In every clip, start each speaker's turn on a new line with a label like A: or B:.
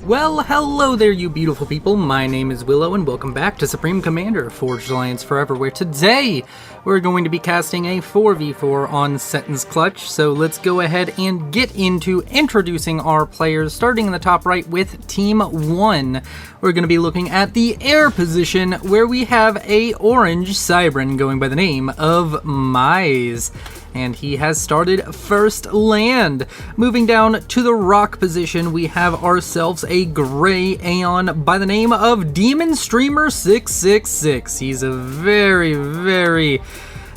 A: Well, hello there, you beautiful people. My name is Willow, and welcome back to Supreme Commander, Forged Alliance Forever, where today we're going to be casting a 4v4 on Seton's Clutch. So let's go ahead and get into introducing our players, starting in the top right with Team 1. We're going to be looking at the air position, where we have a orange Cybran going by the name of Mize. And he has started first land. Moving down to the rock position, we have ourselves a gray Aeon by the name of Demon Streamer 666. He's a very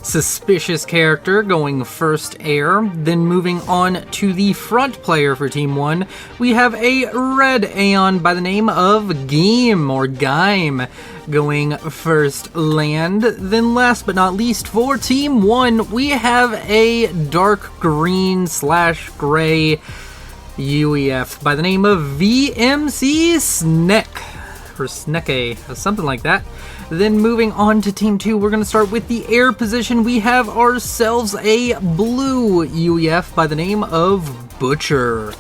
A: suspicious character going first air. Then moving on to the front player for Team 1, we have a red Aeon by the name of Gaim going first land. Then last but not least for Team 1, we have a dark green / gray UEF by the name of VMC Snek, or Sneke, or something like that. Then moving on to Team 2, we're going to start with the air position. We have ourselves a blue UEF by the name of Butcher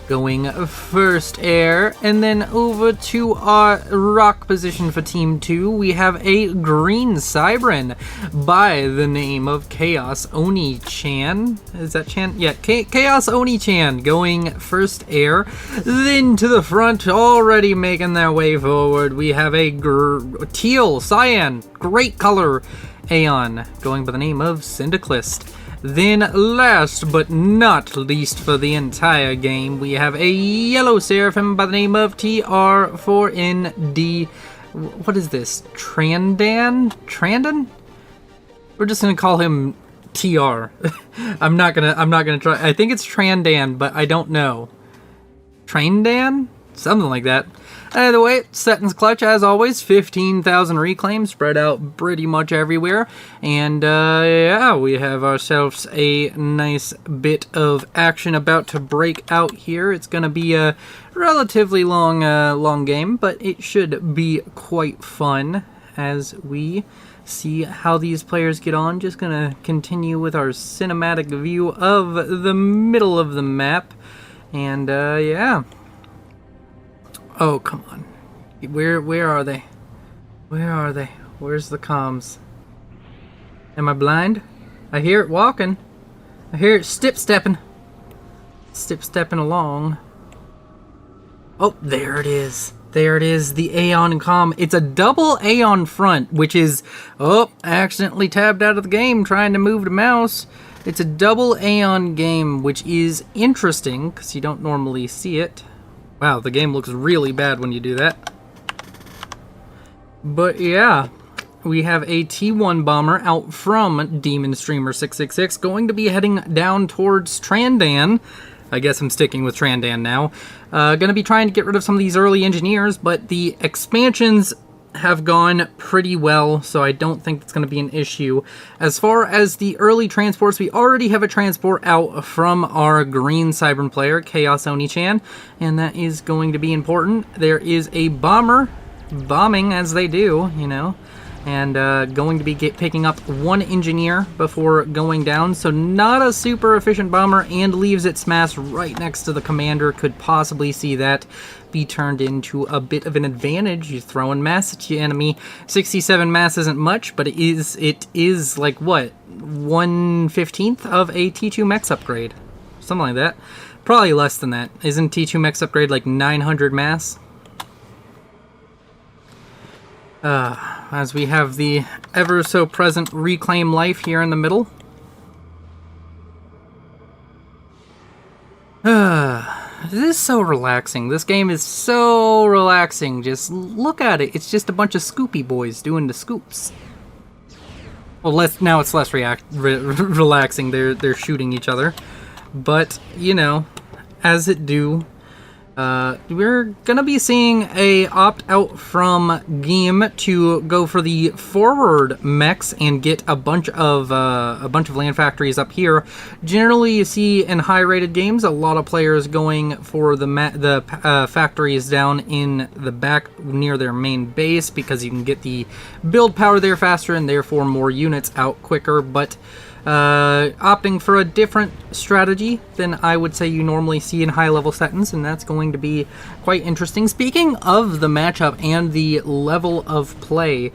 A: going first air. And then over to our rock position for Team 2, we have a green Cybran by the name of Chaos Oni-chan. Is that Chan? Yeah, Chaos Oni-chan going first air. Then to the front, already making their way forward, we have a teal, cyan, great color Aeon going by the name of Syndiclist. Then last but not least for the entire game, we have a yellow Seraphim by the name of TR4ND. What is this? Trandon? We're just gonna call him TR. I'm not gonna try. I think it's Trandan, but I don't know. Trandan? Something like that. Either way, Seton's Clutch, as always, 15,000 reclaims spread out pretty much everywhere. And yeah, we have ourselves a nice bit of action about to break out here. It's going to be a relatively long game, but it should be quite fun as we see how these players get on. Just going to continue with our cinematic view of the middle of the map. And yeah. Oh, come on. Where are they? Where are they? Where's the comms? Am I blind? I hear it walking. I hear it step-stepping. Step-stepping along. Oh, there it is. There it is, the Aeon comm. It's a double Aeon front, which is... Oh, I accidentally tabbed out of the game trying to move the mouse. It's a double Aeon game, which is interesting, because you don't normally see it. Wow, the game looks really bad when you do that. But yeah, we have a T1 bomber out from Demon Streamer 666 going to be heading down towards Trandan. I guess I'm sticking with Trandan now. Gonna be trying to get rid of some of these early engineers, but the expansions have gone pretty well, so I don't think it's going to be an issue. As far as the early transports, we already have a transport out from our green Cybran player, Chaos Oni-chan, and that is going to be important. There is a bomber, bombing as they do, you know, and going to be picking up one engineer before going down, so not a super efficient bomber, and leaves its mass right next to the commander. Could possibly see that be turned into a bit of an advantage. You're throwing mass at your enemy. 67 mass isn't much, but it is like, what, 1/15 of a T2 Mex upgrade? Something like that. Probably less than that. Isn't T2 Mex upgrade like 900 mass? As we have the ever so present Reclaim Life here in the middle. This is so relaxing. This game is so relaxing. Just look at it. It's just a bunch of Scoopy boys doing the scoops. Well, now it's less relaxing. They're shooting each other. But, you know, as it do. We're gonna be seeing a opt-out from Game to go for the forward mechs and get a bunch of land factories up here. Generally, you see in high-rated games a lot of players going for the factories down in the back near their main base, because you can get the build power there faster and therefore more units out quicker. But opting for a different strategy than I would say you normally see in high-level Setons, and that's going to be quite interesting. Speaking of the matchup and the level of play,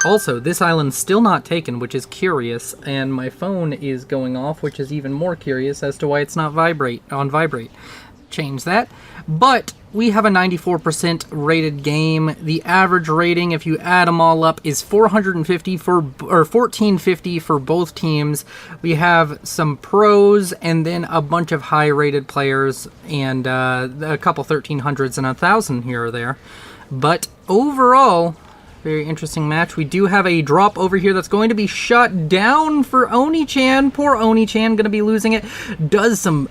A: also, this island's still not taken, which is curious, and my phone is going off, which is even more curious as to why it's not on vibrate. Change that. But we have a 94% rated game. The average rating, if you add them all up, is 450 or 1450 for both teams. We have some pros and then a bunch of high-rated players and a couple 1300s and 1000 here or there. But overall, very interesting match. We do have a drop over here that's going to be shut down for Oni-chan. Poor Oni-chan going to be losing it. Does some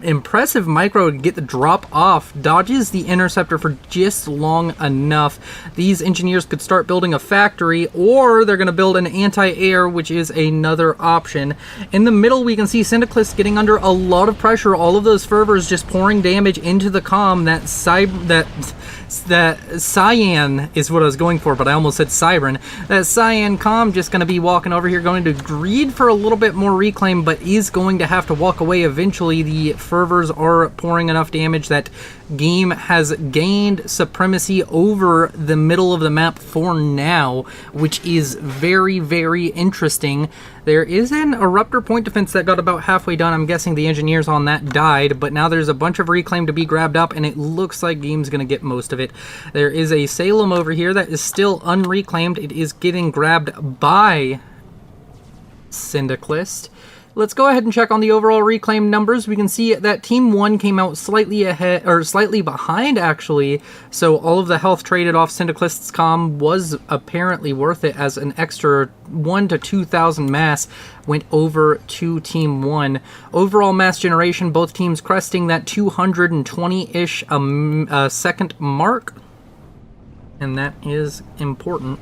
A: impressive micro to get the drop off. Dodges the interceptor for just long enough. These engineers could start building a factory, or they're going to build an anti-air, which is another option. In the middle, we can see Syndicalist getting under a lot of pressure. All of those fervors just pouring damage into the comm. That Cyan is what I was going for, but I almost said Siren. That Cyan comm just going to be walking over here, going to greed for a little bit more reclaim, but is going to have to walk away eventually. The fervors are pouring enough damage that game has gained supremacy over the middle of the map for now, which is very, very interesting. There is an Eruptor point defense that got about halfway done. I'm guessing the engineers on that died, but now there's a bunch of reclaim to be grabbed up, and it looks like game's going to get most of it. There is a Salem over here that is still unreclaimed. It is getting grabbed by Syndicalist. Let's go ahead and check on the overall reclaim numbers. We can see that Team 1 came out slightly ahead, or slightly behind, actually. So all of the health traded off Syndicalist's comm was apparently worth it, as an extra 1 to 2,000 mass went over to Team 1. Overall mass generation, both teams cresting that 220-ish a second mark. And that is important.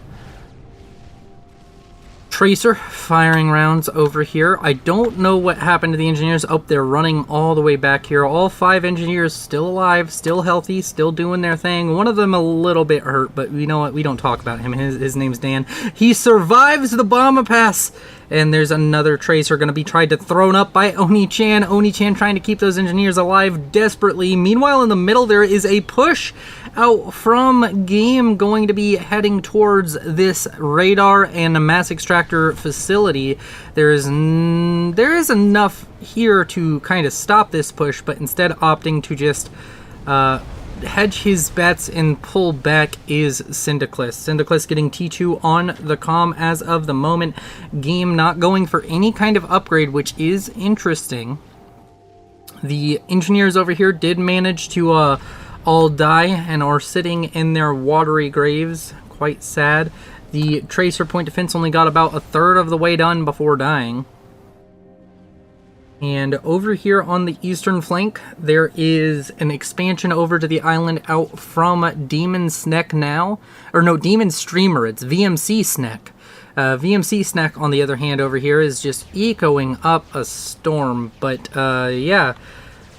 A: Tracer firing rounds over here. I don't know what happened to the engineers. Oh, they're running all the way back here. All 5 engineers still alive, still healthy, still doing their thing. One of them a little bit hurt, but you know what? We don't talk about him. His name's Dan. He survives the bomber pass. And there's another Tracer going to be tried to thrown up by Oni-chan. Oni-chan trying to keep those engineers alive desperately. Meanwhile, in the middle, there is a push out from game going to be heading towards this radar and a mass extractor facility. There is enough here to kind of stop this push, but instead opting to just hedge his bets and pull back is Syndicalist. Syndicalist getting T2 on the comm as of the moment. Game not going for any kind of upgrade, which is interesting. The engineers over here did manage to all die and are sitting in their watery graves. Quite sad. The Tracer point defense only got about a third of the way done before dying. And over here on the eastern flank, there is an expansion over to the island out from Demon Snack now. Or no, Demon Streamer. It's VMC Snack. VMC Snack, on the other hand, over here is just echoing up a storm. But, yeah.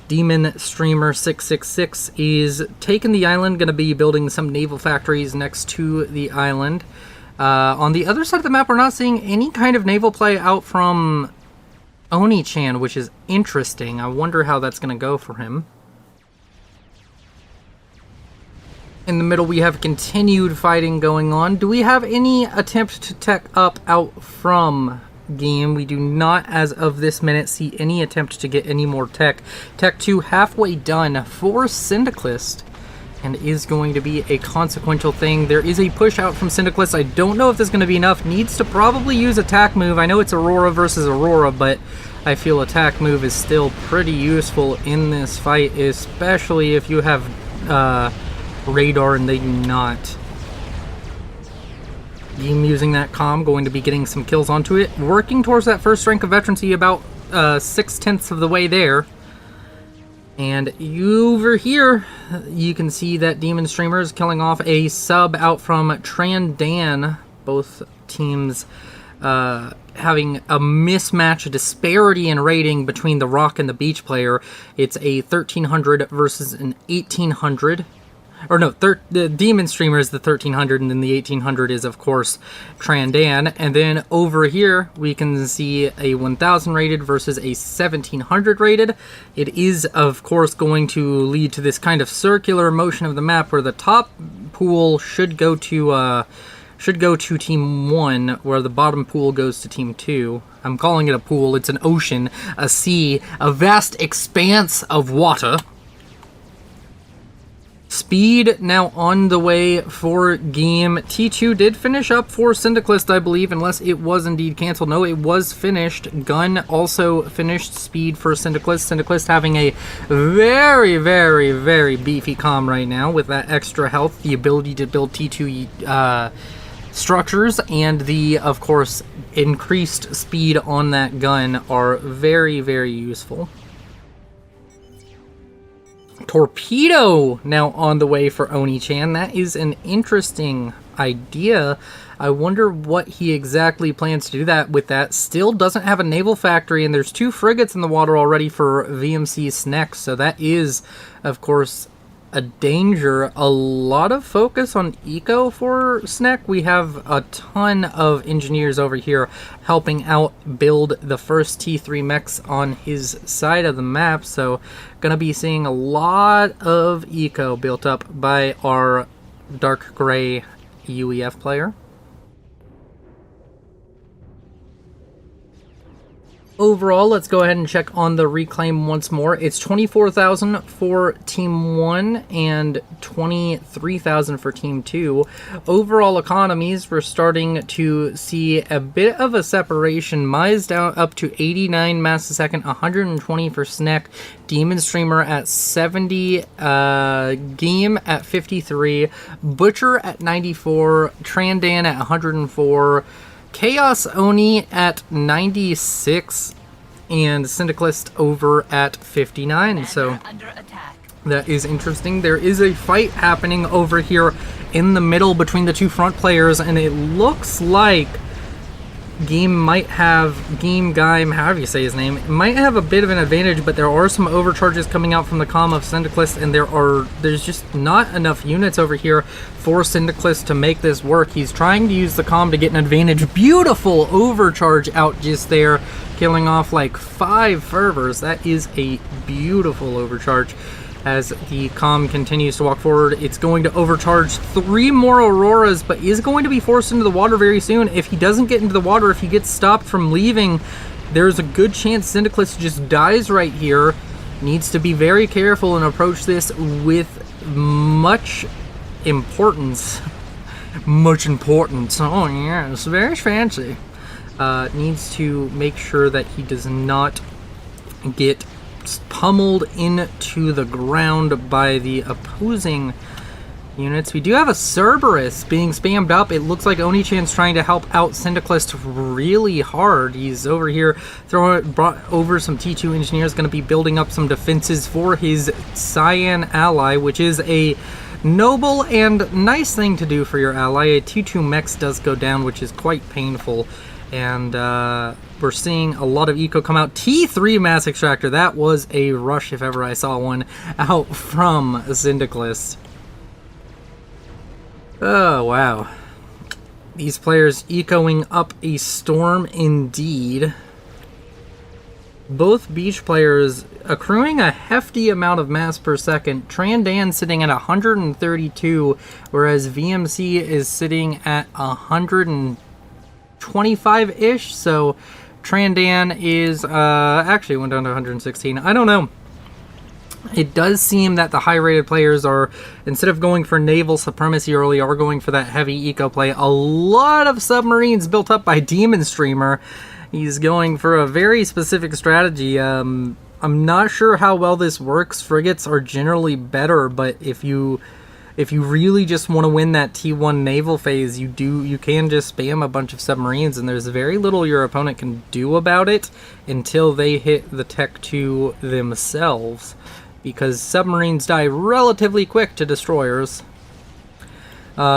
A: Demon Streamer 666 is taking the island, going to be building some naval factories next to the island. On the other side of the map, we're not seeing any kind of naval play out from Oni-chan, which is interesting. I wonder how that's going to go for him. In the middle, we have continued fighting going on. Do we have any attempt to tech up out from game? We do not, as of this minute, see any attempt to get any more tech. Tech 2 halfway done for Syndicalist, and is going to be a consequential thing. There is a push out from Syndicalist. I don't know if this is going to be enough. Needs to probably use attack move. I know it's Aurora versus Aurora, but I feel attack move is still pretty useful in this fight, especially if you have radar and they do not. Game using that comm, going to be getting some kills onto it. Working towards that first rank of veterancy, about 6/10 of the way there. And over here, you can see that Demon Streamer is killing off a sub out from Trandan. Both teams having a mismatch, a disparity in rating between the Rock and the Beach player. It's a 1300 versus an 1800. or no, the Demon Streamer is the 1300, and then the 1800 is, of course, Trandan. And then over here, we can see a 1000 rated versus a 1700 rated. It is, of course, going to lead to this kind of circular motion of the map where the top pool should go to Team 1, where the bottom pool goes to Team 2. I'm calling it a pool. It's an ocean, a sea, a vast expanse of water. Speed now on the way for game. T2 did finish up for Syndiclist, I believe, unless it was indeed canceled. No, it was finished. Gun also finished speed for Syndiclist. Syndiclist having a very, very, very beefy comm right now with that extra health, the ability to build T2 structures, and the, of course, increased speed on that gun are very, very useful. Torpedo now on the way for Oni-chan. That is an interesting idea. I wonder what he exactly plans to do that with that. Still doesn't have a naval factory, and there's 2 frigates in the water already for VMC Sneck, so that is, of course, a danger. A lot of focus on eco for Sneck. We have a ton of engineers over here helping out build the first T3 mechs on his side of the map, so gonna be seeing a lot of eco built up by our dark gray UEF player. Overall, let's go ahead and check on the reclaim once more. It's 24,000 for Team 1 and 23,000 for Team 2. Overall economies, we're starting to see a bit of a separation. Mai's down up to 89 mass a second, 120 for Sneck. Demon Streamer at 70, Game at 53, Butcher at 94, Trandan at 104, Chaos Oni at 96, and Syndiclist over at 59. So that is interesting. There is a fight happening over here in the middle between the 2 front players, and it looks like Game might have, Game Guy, however you say his name, might have a bit of an advantage, but there are some overcharges coming out from the comm of Syndiclist, and there's just not enough units over here for Syndiclist to make this work. He's trying to use the comm to get an advantage. Beautiful overcharge out just there, killing off like 5 fervors. That is a beautiful overcharge. As the comm continues to walk forward, it's going to overcharge 3 more Auroras, but is going to be forced into the water very soon. If he doesn't get into the water, if he gets stopped from leaving, there's a good chance Syndiclist just dies right here. Needs to be very careful and approach this with much importance. Much importance. Oh yeah, it's very fancy. Needs to make sure that he does not get pummeled into the ground by the opposing units. We do have a Cerberus being spammed up. It looks like Oni-chan's trying to help out Syndiclist really hard. He's over here brought over some T2 engineers, going to be building up some defenses for his Cyan ally, which is a noble and nice thing to do for your ally. A T2 mechs does go down, which is quite painful. And we're seeing a lot of eco come out. T3 Mass Extractor, that was a rush if ever I saw one, out from Syndiclist. Oh, wow. These players ecoing up a storm indeed. Both beach players accruing a hefty amount of mass per second. Trandan sitting at 132, whereas VMC is sitting at 125-ish, so Trandan is, actually went down to 116. I don't know. It does seem that the high-rated players are, instead of going for naval supremacy early, are going for that heavy eco play. A lot of submarines built up by Demon Streamer. He's going for a very specific strategy. I'm not sure how well this works. Frigates are generally better, but if you really just want to win that T1 naval phase, you can just spam a bunch of submarines, and there's very little your opponent can do about it until they hit the Tech 2 themselves, because submarines die relatively quick to destroyers.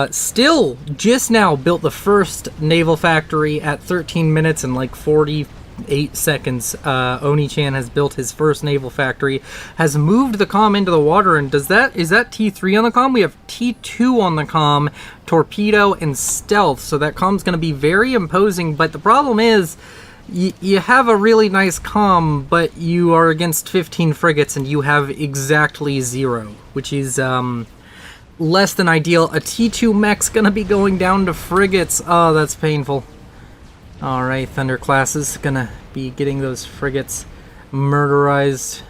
A: Still, just now built the first naval factory at 13 minutes and like 40 8 seconds, Oni-chan has built his first naval factory, has moved the comm into the water, and is that T3 on the comm? We have T2 on the comm, torpedo, and stealth, so that comm's going to be very imposing, but the problem is, you have a really nice comm, but you are against 15 frigates, and you have exactly 0, which is, less than ideal. A T2 mech's gonna be going down to frigates. Oh, that's painful. Alright, Thunder class is gonna be getting those frigates murderized.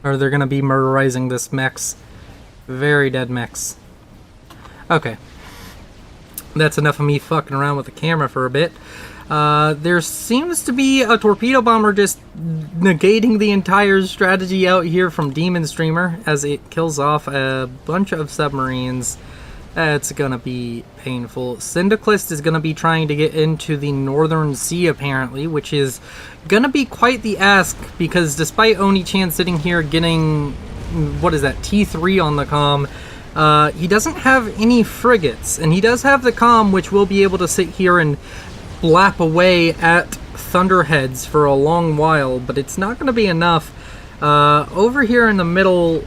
A: Or they're gonna be murderizing this mechs. Very dead mechs. Okay. That's enough of me fucking around with the camera for a bit. There seems to be a torpedo bomber just negating the entire strategy out here from Demon Streamer as it kills off a bunch of submarines. It's gonna be painful. Syndiclist is gonna be trying to get into the Northern Sea apparently, which is gonna be quite the ask because despite Oni-chan sitting here getting, what is that, T3 on the comm, he doesn't have any frigates, and he does have the comm which will be able to sit here and lap away at thunderheads for a long while, but it's not going to be enough. Over here in the middle,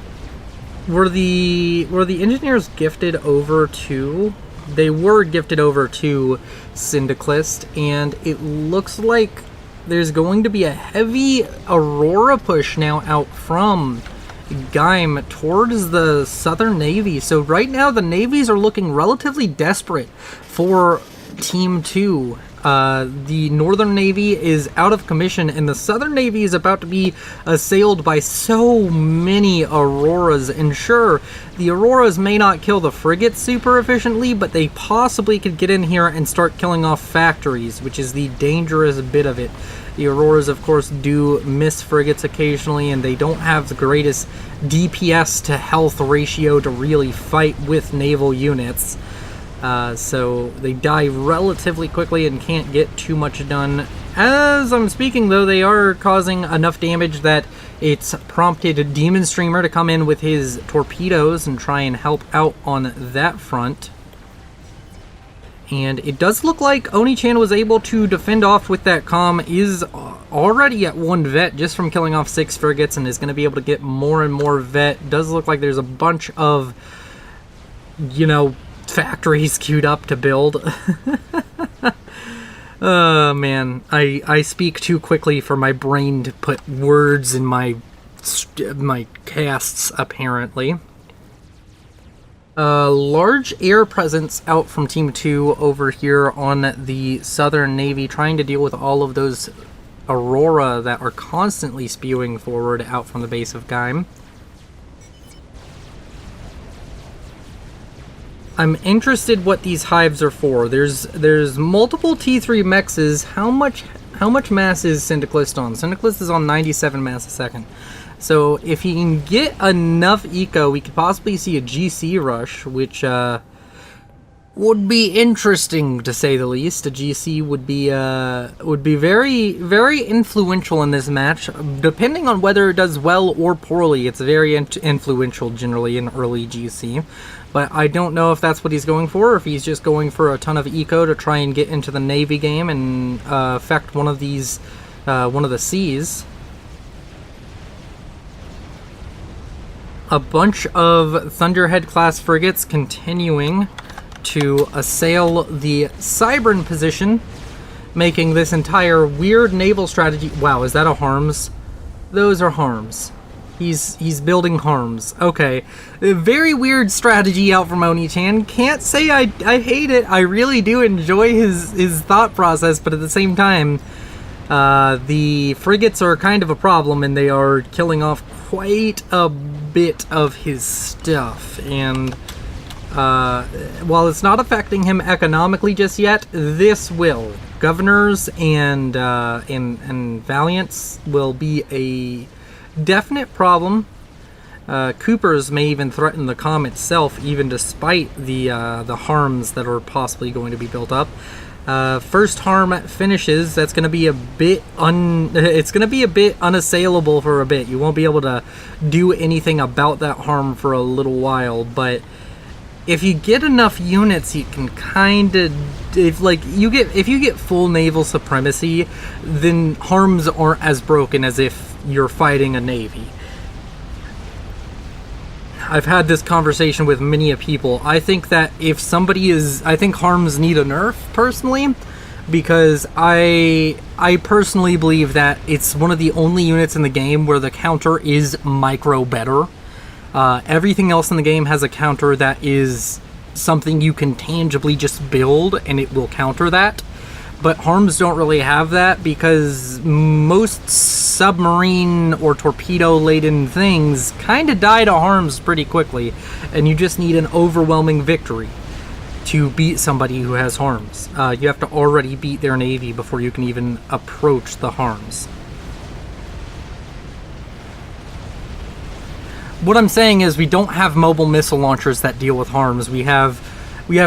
A: were the engineers gifted over to? They were gifted over to Syndiclist, and it looks like there's going to be a heavy Aurora push now out from Gaim towards the Southern Navy. So right now the navies are looking relatively desperate for Team 2. The Northern Navy is out of commission, and the Southern Navy is about to be assailed by so many Auroras. And sure, the Auroras may not kill the frigates super efficiently, but they possibly could get in here and start killing off factories, which is the dangerous bit of it. The Auroras, of course, do miss frigates occasionally, and they don't have the greatest DPS to health ratio to really fight with naval units. So they die relatively quickly and can't get too much done. As I'm speaking, though, they are causing enough damage that it's prompted Demon Streamer to come in with his torpedoes and try and help out on that front. And it does look like Oni-chan was able to defend off with that comm, is already at 1 vet just from killing off 6 frigates, and is going to be able to get more and more vet. Does look like there's a bunch of, you know, factories queued up to build. Oh man, I speak too quickly for my brain to put words in my casts, apparently. Large air presence out from Team 2 over here on the Southern Navy, trying to deal with all of those Aurora that are constantly spewing forward out from the base of Gaim. I'm interested what these hives are for. There's multiple T3 mexes. How much mass is Syndiclist on? Syndiclist is on 97 mass a second. So if he can get enough eco, we could possibly see a GC rush, which would be interesting to say the least. A GC would be very, very influential in this match, depending on whether it does well or poorly. It's very influential generally in early GC. But I don't know if that's what he's going for, or if he's just going for a ton of eco to try and get into the Navy game and affect one of these, one of the seas. A bunch of Thunderhead class frigates continuing to assail the Cybern position, making this entire weird naval strategy. Wow, is that a harms? Those are harms. He's building harms. Okay. A very weird strategy out from Oni-chan. Can't say I hate it. I really do enjoy his thought process, but at the same time, the frigates are kind of a problem, and they are killing off quite a bit of his stuff. And while it's not affecting him economically just yet, this will. Governors and Valiants will be a definite problem. Coopers may even threaten the comm itself, even despite the harms that are possibly going to be built up. First harm finishes. That's going to be a bit it's going to be a bit unassailable for a bit. You won't be able to do anything about that harm for a little while. But if you get enough units, you can kind of if you get full naval supremacy, then harms aren't as broken as if you're fighting a navy. I've had this conversation with many a people. I think that if somebody is, I think harms need a nerf personally, because I personally believe that it's one of the only units in the game where the counter is micro better. Everything else in the game has a counter that is something you can tangibly just build and it will counter that. But harms don't really have that because most submarine or torpedo-laden things kind of die to harms pretty quickly, and you just need an overwhelming victory to beat somebody who has harms. You have to already beat their navy before you can even approach the harms. What I'm saying is we don't have mobile missile launchers that deal with harms. We have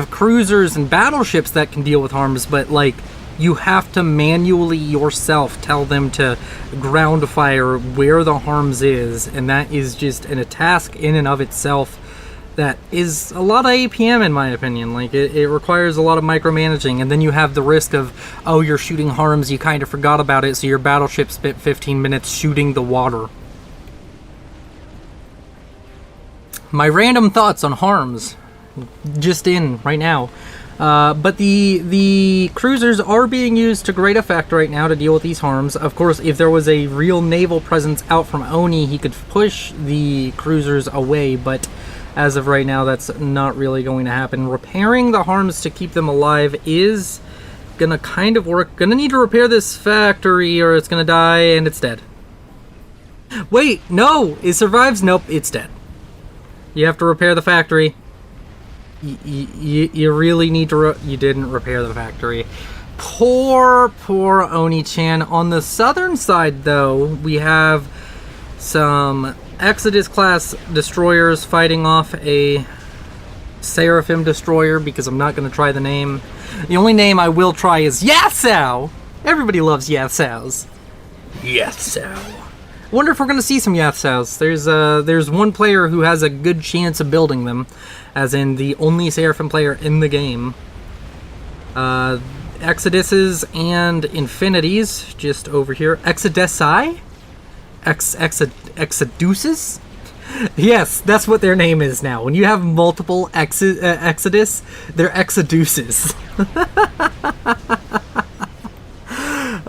A: cruisers and battleships that can deal with harms, but like, you have to manually yourself tell them to ground fire where the harms is, and that is just a task in and of itself that is a lot of APM in my opinion. Like, it requires a lot of micromanaging, and then you have the risk of, oh, you're shooting harms, you kind of forgot about it, so your battleship spent 15 minutes shooting the water. My random thoughts on harms, just in right now. But the cruisers are being used to great effect right now to deal with these harms. Of course, if there was a real naval presence out from Oni, he could push the cruisers away, but as of right now, that's not really going to happen. Repairing the harms to keep them alive is gonna kind of work. Gonna need to repair this factory or it's gonna die and it's dead. Wait, no! It survives? Nope, it's dead. You have to repair the factory. You really need to you didn't repair the factory. Poor Oni-chan. On the southern side, though, we have some Exodus class destroyers fighting off a Seraphim destroyer, because I'm not going to try the name. The only name I will try is Yatsao. Everybody loves Yatsaos. Yatsao. I wonder if we're going to see some Yatsaos. There's one player who has a good chance of building them, as in the only Seraphim player in the game. Exoduses and Infinities, just over here. Exodusi? Exoduses? Yes, that's what their name is now. When you have multiple Exodus, they're Exoduses.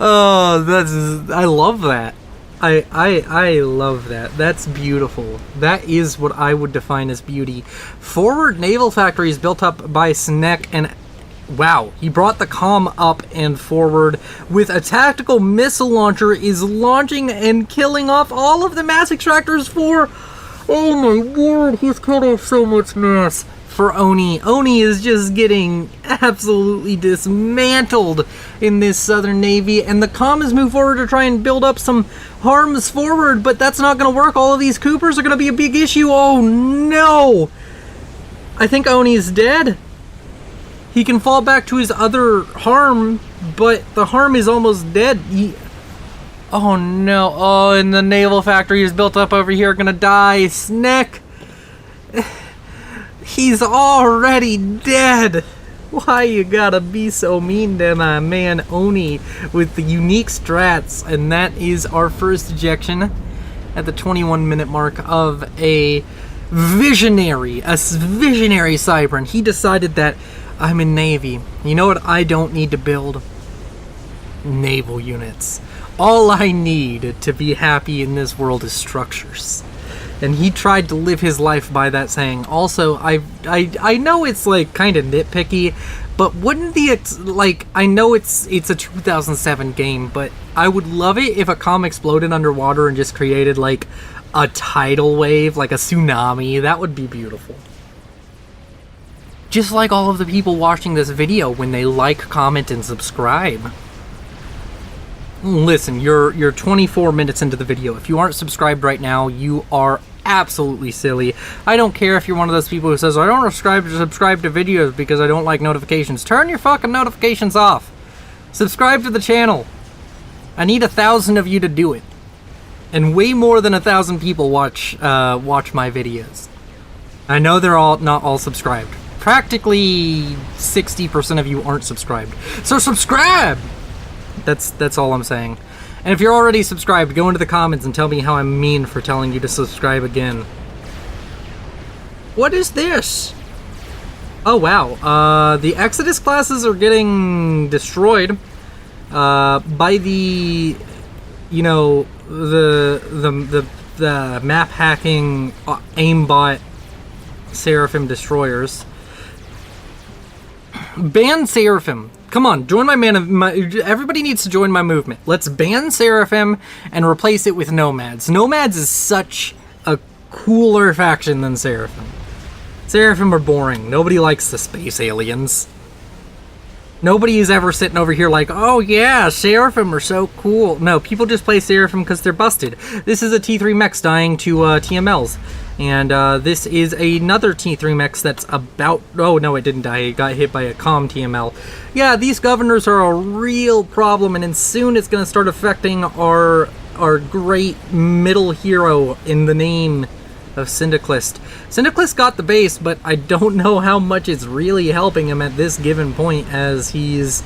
A: Oh, I love that. I love that. That's beautiful. That is what I would define as beauty. Forward naval factories built up by Snek, and wow, he brought the comm up and forward with a tactical missile launcher, is launching and killing off all of the mass extractors for, oh my word, he's cut off so much mass for Oni. Oni is just getting absolutely dismantled in this Southern Navy, and the comm has moved forward to try and build up some harms forward, but that's not going to work. All of these Coopers are going to be a big issue. Oh no! I think Oni's dead. He can fall back to his other harm, but the harm is almost dead. Oh no. Oh, and the naval factory is built up over here, gonna die. Snek! He's already dead! Why you gotta be so mean to my man Oni with the unique strats? And that is our first ejection at the 21-minute mark of a visionary Cybran. He decided that I'm in Navy. You know what I don't need to build? Naval units. All I need to be happy in this world is structures. And he tried to live his life by that saying. Also, I know it's like kind of nitpicky, but wouldn't I know it's a 2007 game, but I would love it if a comm exploded underwater and just created like a tidal wave, like a tsunami. That would be beautiful. Just like all of the people watching this video when they like, comment, and subscribe. Listen, you're 24 minutes into the video. If you aren't subscribed right now, you are absolutely silly. I don't care if you're one of those people who says, I don't subscribe to videos because I don't like notifications. Turn your fucking notifications off. Subscribe to the channel. I need 1,000 of you to do it. And way more than 1,000 people watch my videos. I know they're not all subscribed. practically 60% of you aren't subscribed. So subscribe! That's all I'm saying. And if you're already subscribed, go into the comments and tell me how I'm mean for telling you to subscribe again. What is this? Oh wow, the Exodus classes are getting destroyed by the, you know, the map hacking aimbot Seraphim destroyers. Ban Seraphim. Come on, join everybody needs to join my movement. Let's ban Seraphim and replace it with Nomads. Nomads is such a cooler faction than Seraphim. Seraphim are boring. Nobody likes the space aliens. Nobody is ever sitting over here like, oh yeah, Seraphim are so cool. No, people just play Seraphim because they're busted. This is a T3 mechs dying to TMLs. And this is another T3 mechs that's about... Oh, no, it didn't die. It got hit by a comm TML. Yeah, these governors are a real problem, and then soon it's going to start affecting our great middle hero in the name of Syndiclist. Syndiclist got the base, but I don't know how much it's really helping him at this given point, as he's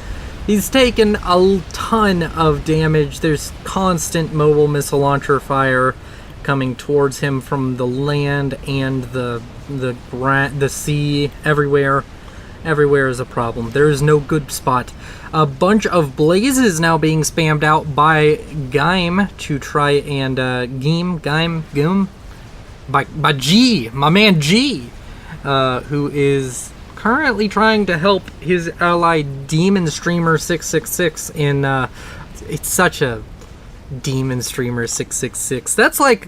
A: taken a ton of damage. There's constant mobile missile launcher fire coming towards him from the land and the sea. Everywhere is a problem. There is no good spot. A bunch of blazes now being spammed out by Gaim to try and Gaim by G, my man G, who is currently trying to help his ally Demon Streamer 666 in it's such a Demon Streamer 666. That's like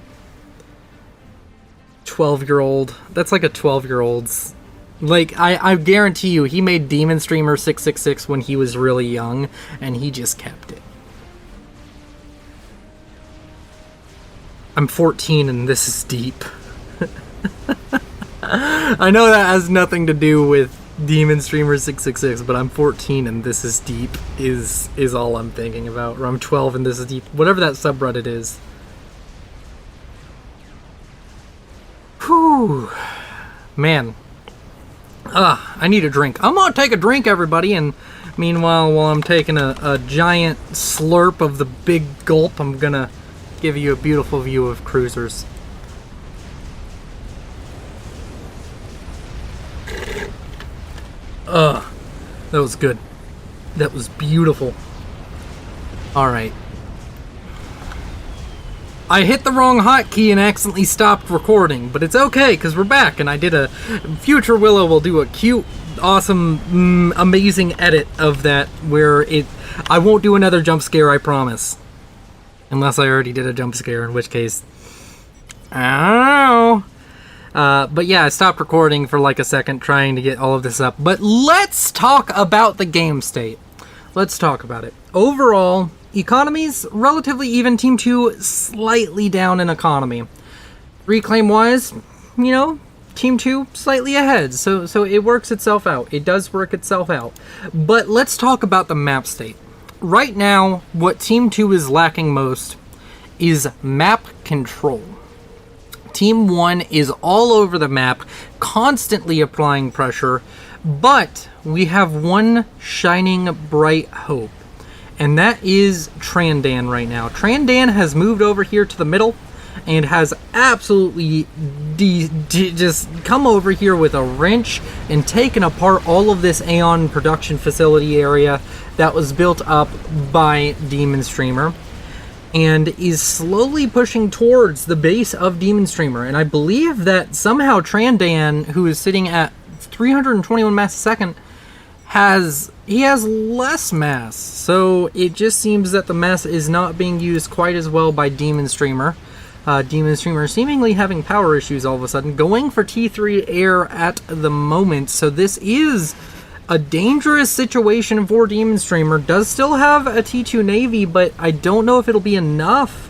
A: 12-year-old. That's like a 12-year-old's. Like, I guarantee you, he made Demon Streamer 666 when he was really young, and he just kept it. I'm 14 and this is deep. I know that has nothing to do with Demon Streamer 666, but I'm 14 and this is deep is all I'm thinking about. Or I'm 12 and this is deep. Whatever that subreddit is. Whew. Man. I need a drink. I'm gonna take a drink, everybody, and meanwhile, while I'm taking a giant slurp of the big gulp, I'm gonna give you a beautiful view of cruisers. That was good. That was beautiful. Alright. I hit the wrong hotkey and accidentally stopped recording, but it's okay, because we're back, and I did a... Future Willow will do a cute, awesome, amazing edit of that, where it... I won't do another jump scare, I promise. Unless I already did a jump scare, in which case... I don't know. But yeah, I stopped recording for like a second trying to get all of this up. But let's talk about the game state. Let's talk about it. Overall, economy's relatively even. Team 2 slightly down in economy. Reclaim-wise, you know, Team 2 slightly ahead. So it works itself out. It does work itself out. But let's talk about the map state. Right now, what Team 2 is lacking most is map control. Team 1 is all over the map, constantly applying pressure, but we have one shining bright hope, and that is Trandan right now. Trandan has moved over here to the middle and has absolutely just come over here with a wrench and taken apart all of this Aeon production facility area that was built up by Demon Streamer, and is slowly pushing towards the base of Demon Streamer. And I believe that somehow Trandan, who is sitting at 321 mass a second, has less mass. So it just seems that the mass is not being used quite as well by Demon Streamer. Demon Streamer seemingly having power issues all of a sudden, going for T3 air at the moment. So this is a dangerous situation for Demon Streamer. Does still have a T2 Navy, but I don't know if it'll be enough.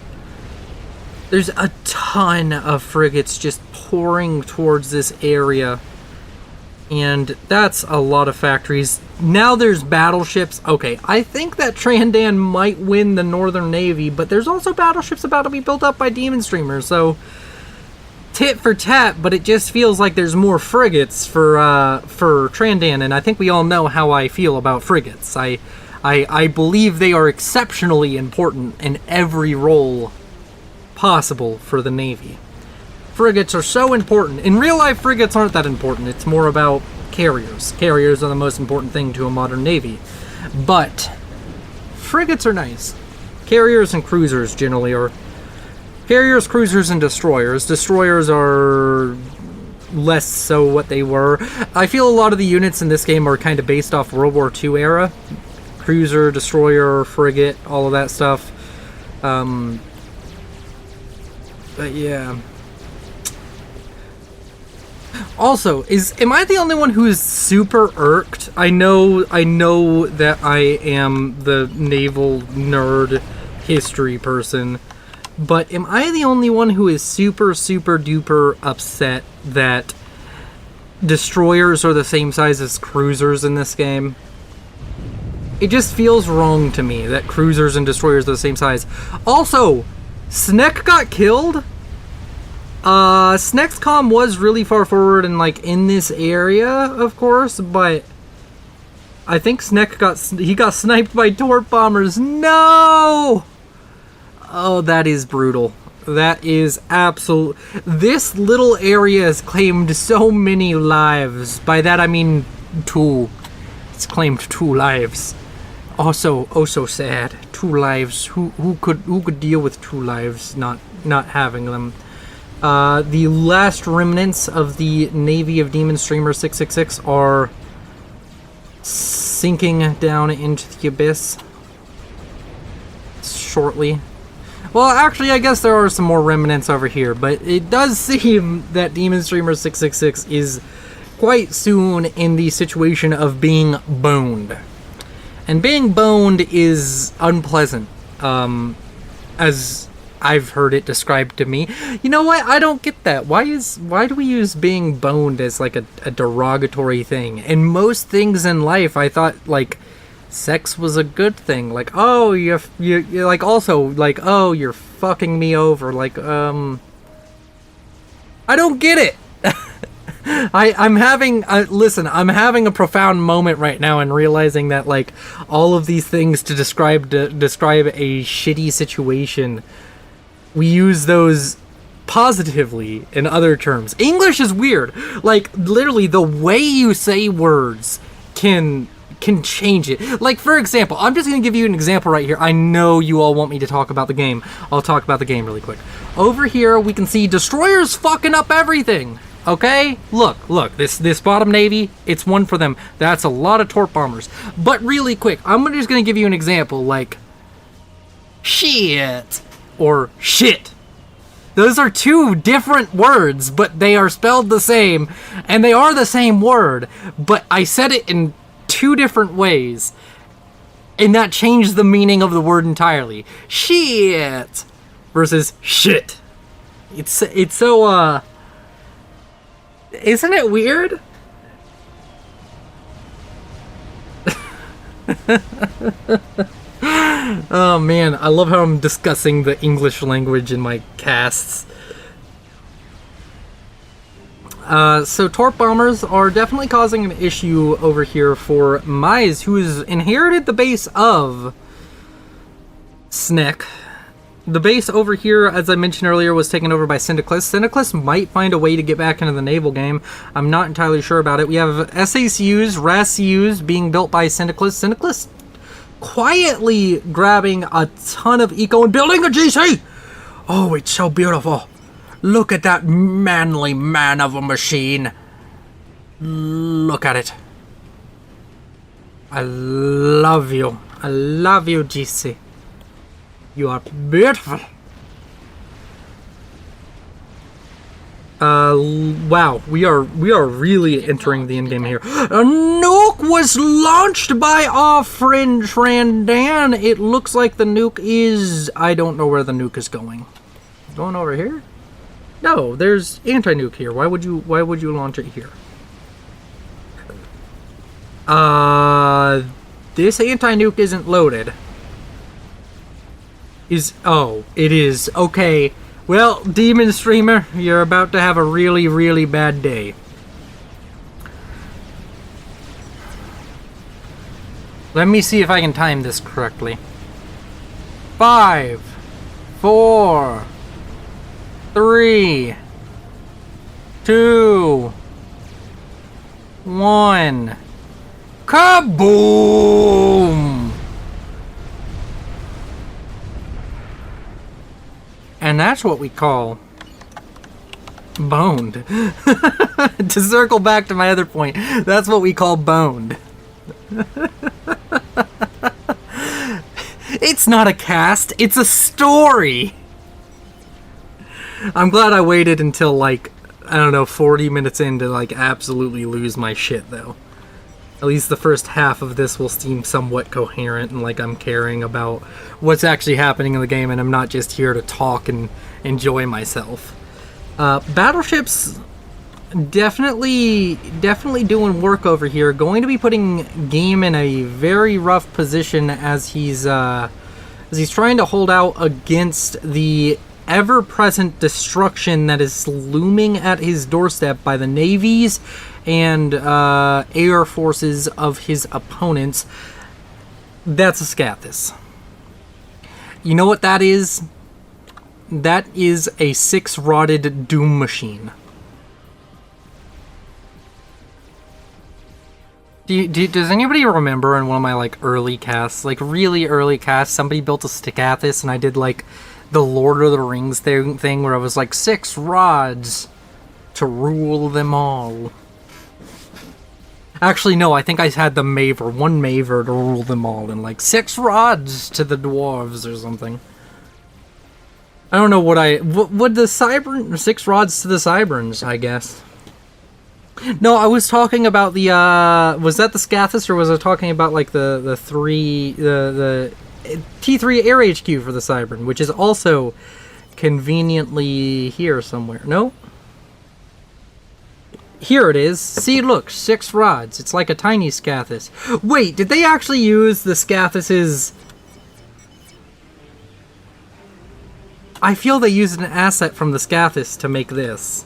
A: There's a ton of frigates just pouring towards this area, and that's a lot of factories. Now there's battleships. Okay, I think that Trandan might win the Northern Navy, but there's also battleships about to be built up by Demon Streamer, so tit for tat, but it just feels like there's more frigates for Trandan, and I think we all know how I feel about frigates. I believe they are exceptionally important in every role possible for the Navy. Frigates are so important. In real life, frigates aren't that important. It's more about carriers. Carriers are the most important thing to a modern Navy. But frigates are nice. Carriers and cruisers generally are. Carriers, cruisers, and destroyers. Destroyers are less so what they were. I feel a lot of the units in this game are kind of based off World War II era. Cruiser, destroyer, frigate, all of that stuff. But yeah. Also, am I the only one who is super irked? I know that I am the naval nerd history person, but am I the only one who is super duper upset that destroyers are the same size as cruisers in this game? It just feels wrong to me that cruisers and destroyers are the same size. Also, Snek got killed? Snek's comm was really far forward and, like, in this area, of course, but I think Snek got sniped by torp bombers. No! Oh, that is brutal. That is absolute. This little area has claimed so many lives. By that I mean 2. It's claimed 2 lives. Also, oh so sad. 2 lives. Who could deal with 2 lives not having them? The last remnants of the Navy of Demon Streamer 666 are sinking down into the abyss shortly. Well, actually, I guess there are some more remnants over here, but it does seem that Demon Streamer 666 is quite soon in the situation of being boned. And being boned is unpleasant, as I've heard it described to me. You know what? I don't get that. Why do we use being boned as like a derogatory thing? In most things in life, I thought like sex was a good thing. Like, oh, you like also like, oh, you're fucking me over. Like, I don't get it. I'm having a profound moment right now in realizing that like all of these things to describe a shitty situation, we use those positively in other terms. English is weird. Like, literally, the way you say words can change it. Like, for example, I'm just going to give you an example right here. I know you all want me to talk about the game. I'll talk about the game really quick. Over here, we can see destroyers fucking up everything. Okay? Look, this bottom navy, it's one for them. That's a lot of torp bombers. But really quick, I'm just going to give you an example, like, shit. Or shit. Those are 2 different words, but they are spelled the same, and they are the same word, but I said it in 2 different ways, and that changed the meaning of the word entirely. Shit versus shit. It's so, isn't it weird? Oh man, I love how I'm discussing the English language in my casts. So torp bombers are definitely causing an issue over here for Mize, who has inherited the base of Snek. The base over here, as I mentioned earlier, was taken over by Syndiclus. Syndiclus might find a way to get back into the naval game. I'm not entirely sure about it. We have SACUs, RASCUs being built by Syndiclus. Syndiclus quietly grabbing a ton of eco and building a GC. Oh, it's so beautiful. Look at that manly man of a machine. Look at it. I love you. I love you, GC. You are beautiful. Wow, we are really entering the endgame here. A nuke was launched by our friend Trandan. It looks like the nuke is... I don't know where the nuke is going. Going over here? No, there's anti-nuke here. Why would you launch it here? This anti-nuke isn't loaded. Oh, it is. Okay. Well, Demon Streamer, you're about to have a really, really bad day. Let me see if I can time this correctly. 5, 4, 3, 2, 1. Kaboom! And that's what we call boned. To circle back to my other point, that's what we call boned. It's not a cast, it's a story! I'm glad I waited until, like, I don't know, 40 minutes in to, like, absolutely lose my shit, though. At least the first half of this will seem somewhat coherent and like I'm caring about what's actually happening in the game and I'm not just here to talk and enjoy myself. Battleships definitely doing work over here. Going to be putting Game in a very rough position as he's trying to hold out against the ever-present destruction that is looming at his doorstep by the navies and air forces of his opponents. That's a Scathis. You know what that is? That is a 6-rotted Doom Machine. Does anybody remember in one of my like early casts, like really early casts, somebody built a Scathis and I did like the Lord of the Rings thing where I was like 6 rods to rule them all. Actually, no, I think I had the Maver, 1 Maver to rule them all, and like 6 rods to the dwarves or something. I don't know what would the Cybern, 6 rods to the Cyberns, I guess. No, I was talking about the, was that the Scathis, or was I talking about like the T3 Air HQ for the Cybern, which is also conveniently here somewhere. No? Here it is. See, look, 6 rods. It's like a tiny Scathis. Wait, did they actually use the Scathis's... I feel they used an asset from the Scathis to make this.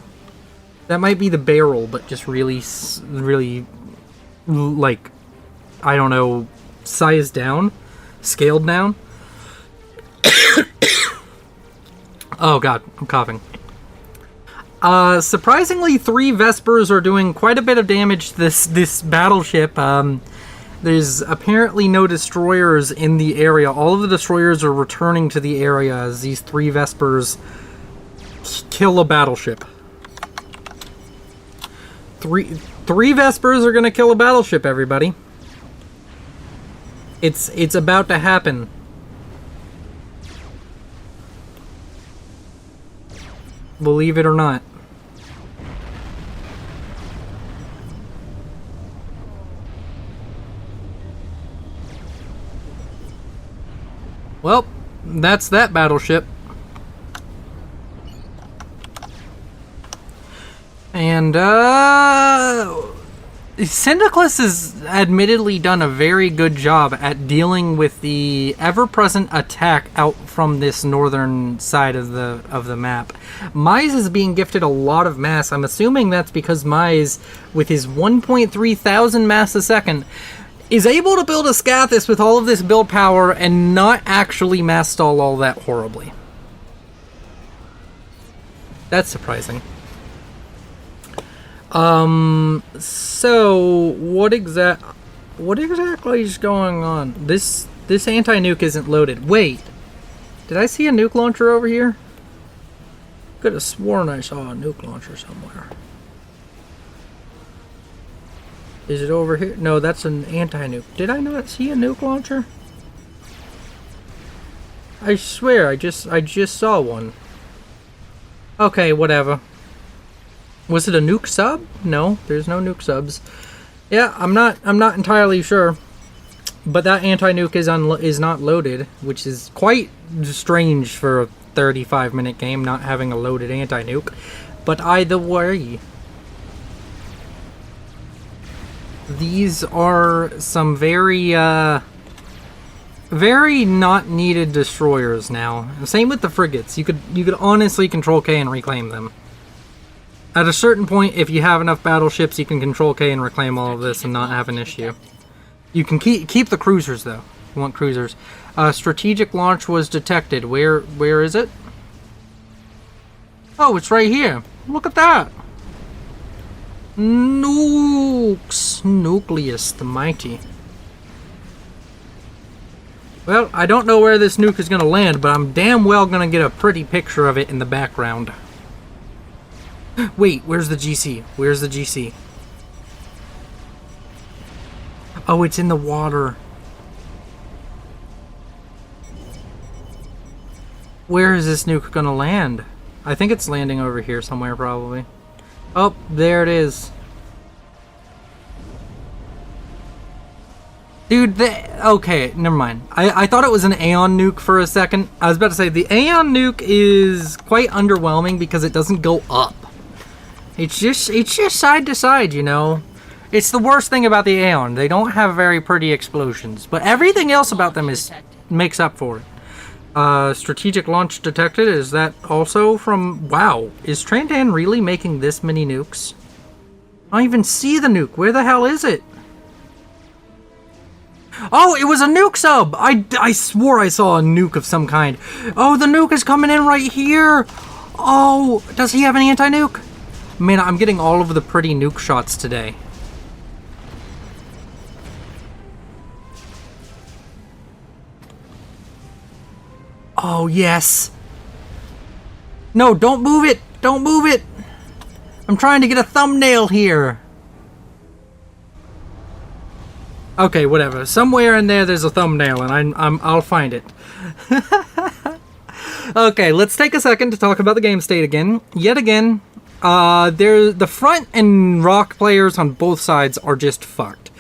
A: That might be the barrel, but just really, like, I don't know, sized down? Scaled down? Oh god, I'm coughing. Surprisingly, 3 Vespers are doing quite a bit of damage to this battleship. There's apparently no destroyers in the area. All of the destroyers are returning to the area as these 3 Vespers kill a battleship. Three Vespers are gonna kill a battleship, everybody. It's about to happen. Believe it or not. Well, that's that battleship. And, Syndiclus has admittedly done a very good job at dealing with the ever-present attack out from this northern side of the map. Mize is being gifted a lot of mass. I'm assuming that's because Mize, with his 1.3 thousand mass a second, is able to build a Scathis with all of this build power and not actually mass stall all that horribly. That's surprising. So what exactly is going on? This anti-nuke isn't loaded. Wait, did I see a nuke launcher over here? Could have sworn I saw a nuke launcher somewhere. Is it over here? No, that's an anti-nuke. Did I not see a nuke launcher? I swear, I just saw one. Okay, whatever. Was it a nuke sub? No, there's no nuke subs. Yeah, I'm not entirely sure. But that anti-nuke is not loaded, which is quite strange for a 35-minute game not having a loaded anti-nuke. But either way, these are some very Very not needed destroyers now. Same with the frigates. You could honestly control K and reclaim them. At a certain point, if you have enough battleships, you can control K and reclaim all of this and not have an issue. You can keep the cruisers though. You want cruisers. Strategic launch was detected. Where is it? Oh, it's right here. Look at that. Nukes. Nucleus the mighty. Well, I don't know where this nuke is going to land, but I'm damn well going to get a pretty picture of it in the background. Wait, where's the GC? Where's the GC? Oh, it's in the water. Where is this nuke going to land? I think it's landing over here somewhere, probably. Oh, there it is. Dude, okay, never mind. I thought it was an Aeon nuke for a second. I was about to say, the Aeon nuke is quite underwhelming because it doesn't go up. It's just side to side, you know? It's the worst thing about the Aeon. They don't have very pretty explosions, but everything else about them makes up for it. Strategic launch detected. Is that also from... Wow, is Trandan really making this many nukes? I don't even see the nuke. Where the hell is it? Oh, it was a nuke sub! I swore I saw a nuke of some kind. Oh, the nuke is coming in right here! Oh, does he have an anti-nuke? Man, I'm getting all of the pretty nuke shots today. Oh, yes. No, don't move it! Don't move it! I'm trying to get a thumbnail here. Okay, whatever. Somewhere in there's a thumbnail, and I'll find it. Okay, let's take a second to talk about the game state again. Yet again, the front and rock players on both sides are just fucked.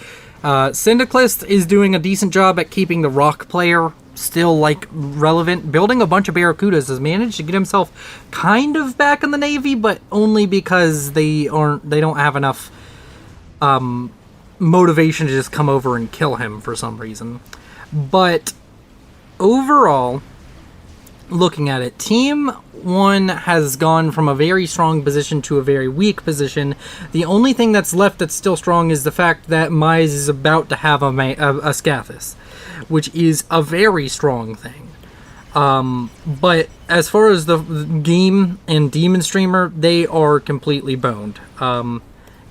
A: Syndicalist is doing a decent job at keeping the rock player still, like, relevant. Building a bunch of Barracudas has managed to get himself kind of back in the Navy, but only because they don't have enough, motivation to just come over and kill him for some reason. But overall, looking at it, Team 1 has gone from a very strong position to a very weak position. The only thing that's left that's still strong is the fact that Mize is about to have a Scathis, which is a very strong thing. But as far as the game and Demon Streamer, they are completely boned.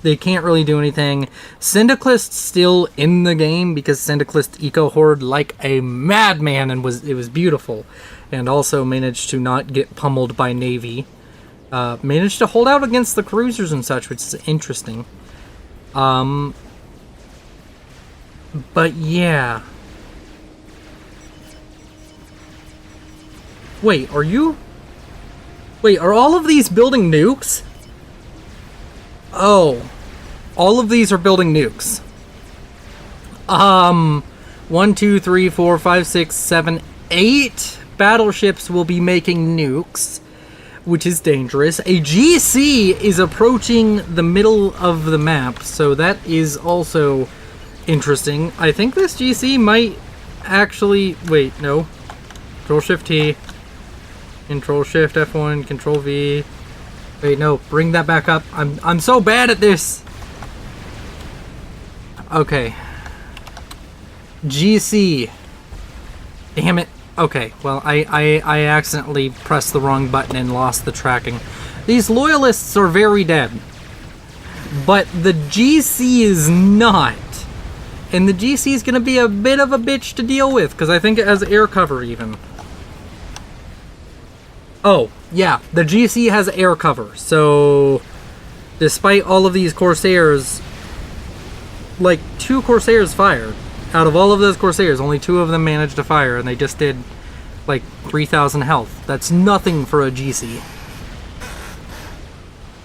A: They can't really do anything. Syndicalist's still in the game because Syndicalist eco-horde like a madman, and it was beautiful. And also managed to not get pummeled by Navy. Managed to hold out against the cruisers and such, which is interesting. But yeah. Wait, are all of these building nukes? Oh, all of these are building nukes. 1, 2, 3, 4, 5, 6, 7, 8 battleships will be making nukes, which is dangerous. A GC is approaching the middle of the map, so that is also interesting. I think this GC might actually... Wait, no. Control-Shift-T. Control-Shift F1, Control-V... Wait, no, bring that back up. I'm so bad at this. Okay. GC. Damn it. Okay, well, I accidentally pressed the wrong button and lost the tracking. These loyalists are very dead. But the GC is not. And the GC is going to be a bit of a bitch to deal with, because I think it has air cover even. Oh, yeah, the GC has air cover, so despite all of these Corsairs, like 2 Corsairs fired. Out of all of those Corsairs, only 2 of them managed to fire, and they just did like 3,000 health. That's nothing for a GC.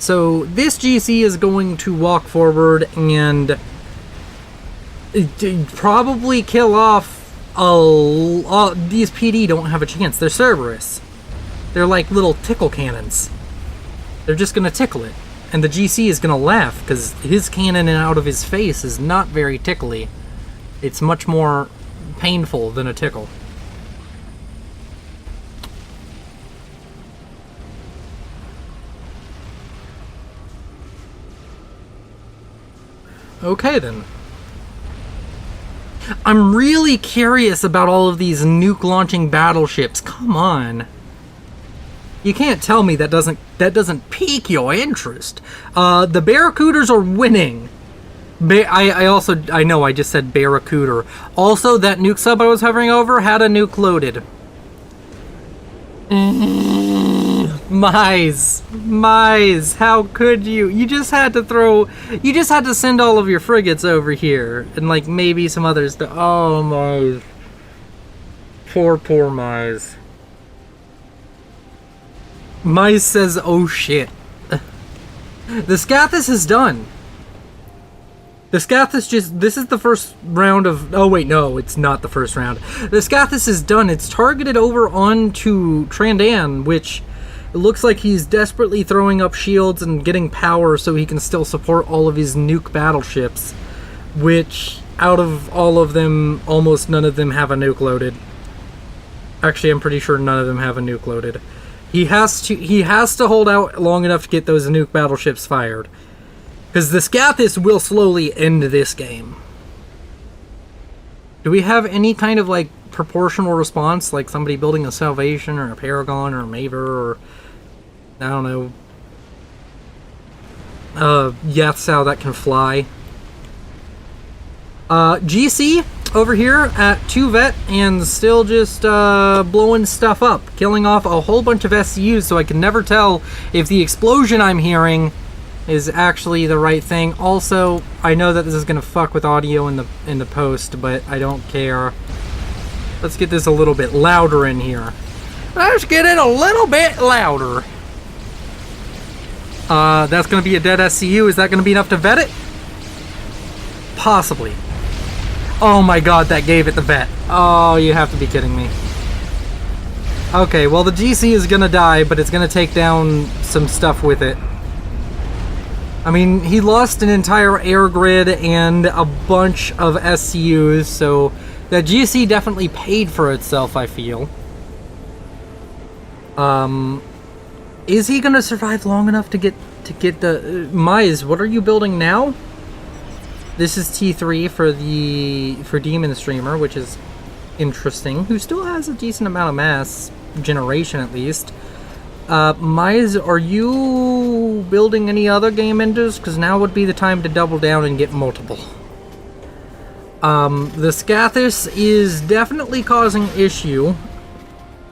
A: So this GC is going to walk forward and probably kill off these PD don't have a chance. They're Cerberus. They're like little tickle cannons. They're just gonna tickle it. And the GC is gonna laugh, because his cannon out of his face is not very tickly. It's much more painful than a tickle. Okay, then. I'm really curious about all of these nuke-launching battleships. Come on. You can't tell me that doesn't pique your interest. The Barracudas are winning. I know I just said Barracuda. Also, that nuke sub I was hovering over had a nuke loaded. Mize, how could you? You just had to send all of your frigates over here, and like maybe some others. Oh, Mize. Poor Mize. Mize says, oh shit. The Scathis is done. The Scathis this is the first round of, oh wait, no, it's not the first round. The Scathis is done. It's targeted over onto Trandan, which it looks like he's desperately throwing up shields and getting power so he can still support all of his nuke battleships, which out of all of them, almost none of them have a nuke loaded. Actually, I'm pretty sure none of them have a nuke loaded. He has to hold out long enough to get those nuke battleships fired. Because the Scathis will slowly end this game. Do we have any kind of, like, proportional response? Like somebody building a Salvation or a Paragon or a Maver or, I don't know, Yathsau that can fly. GC over here at 2 vet and still just blowing stuff up. Killing off a whole bunch of SCUs so I can never tell if the explosion I'm hearing is actually the right thing. Also, I know that this is gonna fuck with audio in the post, but I don't care. Let's get this a little bit louder in here. Let's get it a little bit louder. That's gonna be a dead SCU. Is that gonna be enough to vet it? Possibly. Oh my god, that gave it the vet. Oh, you have to be kidding me. Okay, well the GC is gonna die, but it's gonna take down some stuff with it. I mean, he lost an entire air grid and a bunch of SCUs, so the GC definitely paid for itself, I feel. Is he gonna survive long enough to get the... Mize, what are you building now? This is T3 for Demon Streamer, which is interesting, who still has a decent amount of mass generation at least. Mize, are you building any other game enders? Because now would be the time to double down and get multiple. The Scathis is definitely causing issue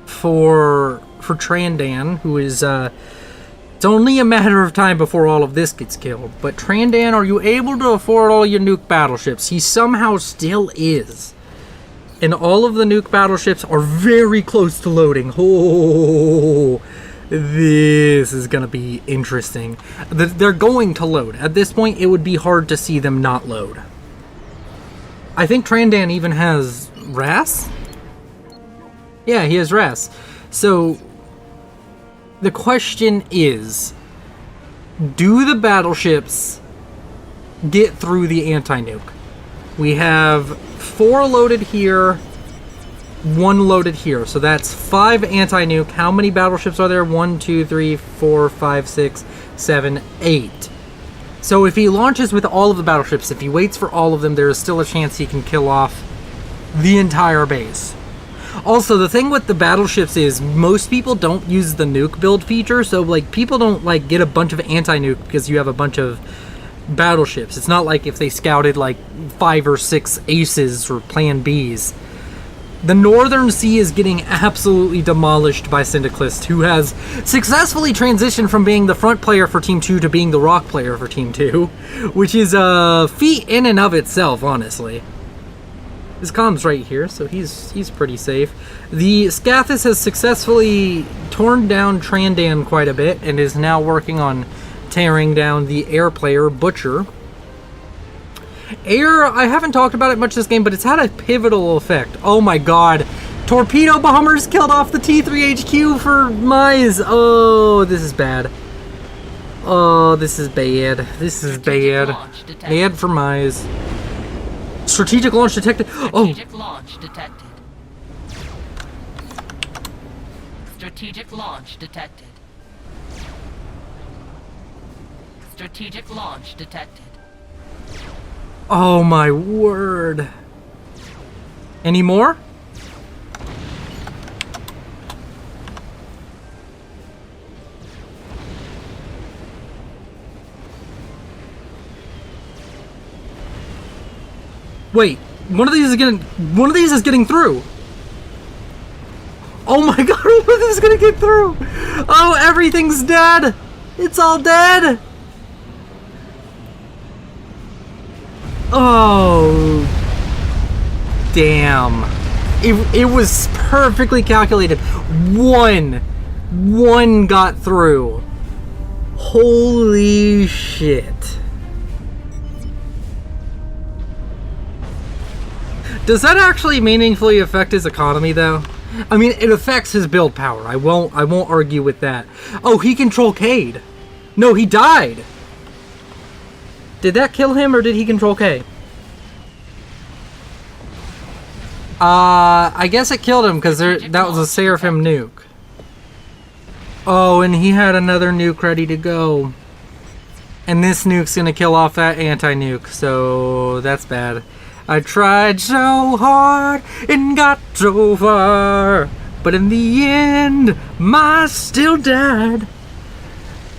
A: for Trandan, who is, it's only a matter of time before all of this gets killed. But Trandan, are you able to afford all your nuke battleships? He somehow still is. And all of the nuke battleships are very close to loading. Oh, this is gonna be interesting. They're going to load. At this point, it would be hard to see them not load. I think Trandan even has RAS? Yeah, he has RAS. So, the question is, do the battleships get through the anti-nuke? We have 4 loaded here, 1 loaded here. So that's 5 anti-nuke. How many battleships are there? 1, 2, 3, 4, 5, 6, 7, 8. So if he launches with all of the battleships, if he waits for all of them, there is still a chance he can kill off the entire base. Also, the thing with the battleships is most people don't use the nuke build feature, so like people don't like get a bunch of anti-nuke because you have a bunch of battleships. It's not like if they scouted like 5 or 6 aces or plan Bs. The Northern Sea is getting absolutely demolished by Syndiclist, who has successfully transitioned from being the front player for Team 2 to being the rock player for Team 2, which is a feat in and of itself, honestly. His comm's right here, so he's pretty safe. The Scathis has successfully torn down Trandan quite a bit and is now working on tearing down the air player Butcher. Air, I haven't talked about it much this game, but it's had a pivotal effect. Oh my god. Torpedo bombers killed off the T3HQ for Mize. Oh, this is bad. Oh, this is bad. This is bad. Bad for Mize. Strategic launch detected.
B: Strategic launch detected. Strategic launch detected. Strategic launch detected.
A: Oh my word. Any more? Wait, one of these is getting through. Oh my god, one of these is gonna get through. Oh, everything's dead. It's all dead. Oh, damn. It was perfectly calculated. One got through. Holy shit. Does that actually meaningfully affect his economy, though? I mean, it affects his build power. I won't argue with that. Oh, he controlled Cade. No, he died. Did that kill him, or did he control K? I guess it killed him, because that was a Seraphim nuke. Oh, and he had another nuke ready to go. And this nuke's gonna kill off that anti-nuke, so that's bad. I tried so hard and got so far, but in the end, my still died.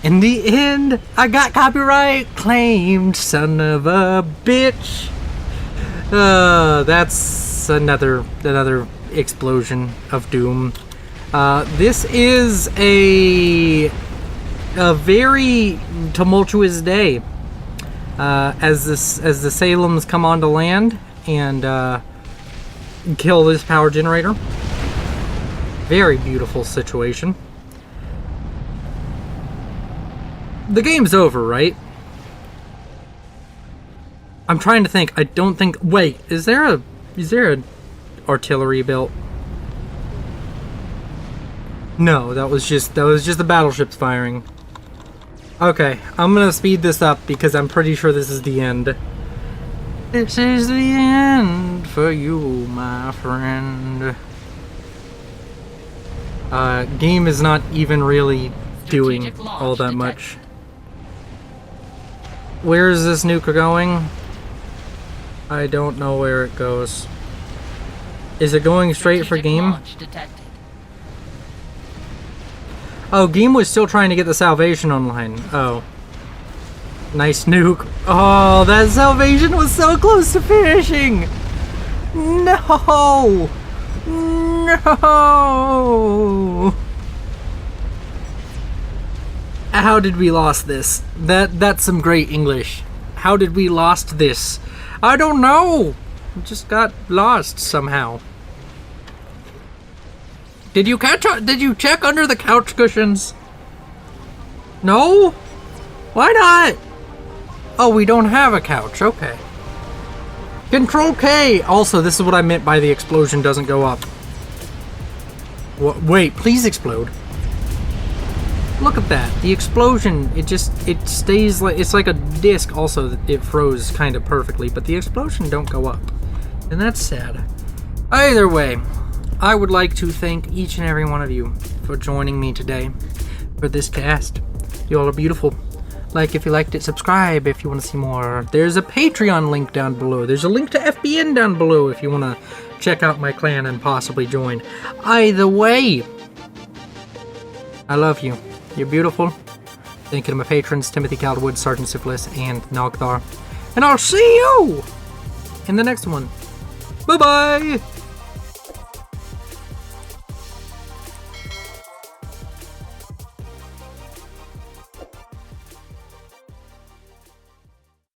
A: In the end, I got copyright claimed, son of a bitch. That's another explosion of doom. This is a very tumultuous day. As the Salems come onto land and kill this power generator. Very beautiful situation. The game's over, right? I'm trying to think. I don't think. Wait, is there a artillery built? No, that was just the battleships firing. Okay, I'm gonna speed this up because I'm pretty sure this is the end. This is the end for you, my friend. Game is not even really doing all that much. Where is this nuke going? I don't know where it goes. Is it going straight for game? Oh, Game was still trying to get the Salvation online. Oh. Nice nuke. Oh, that Salvation was so close to finishing! No! No! How did we lost this? That's some great English. How did we lost this? I don't know! It just got lost somehow. Did you check under the couch cushions? No? Why not? Oh, we don't have a couch. Okay. Control K! Also, this is what I meant by the explosion doesn't go up. Wait, please explode. Look at that. The explosion, it stays like, it's like a disc. Also, it froze kind of perfectly, but the explosion don't go up. And that's sad. Either way, I would like to thank each and every one of you for joining me today for this cast. You all are beautiful. Like if you liked it, subscribe if you want to see more. There's a Patreon link down below. There's a link to FBN down below if you want to check out my clan and possibly join. Either way, I love you. You're beautiful. Thank you to my patrons, Timothy Calderwood, Sergeant Syphilis, and Nogthar. And I'll see you in the next one. Bye-bye!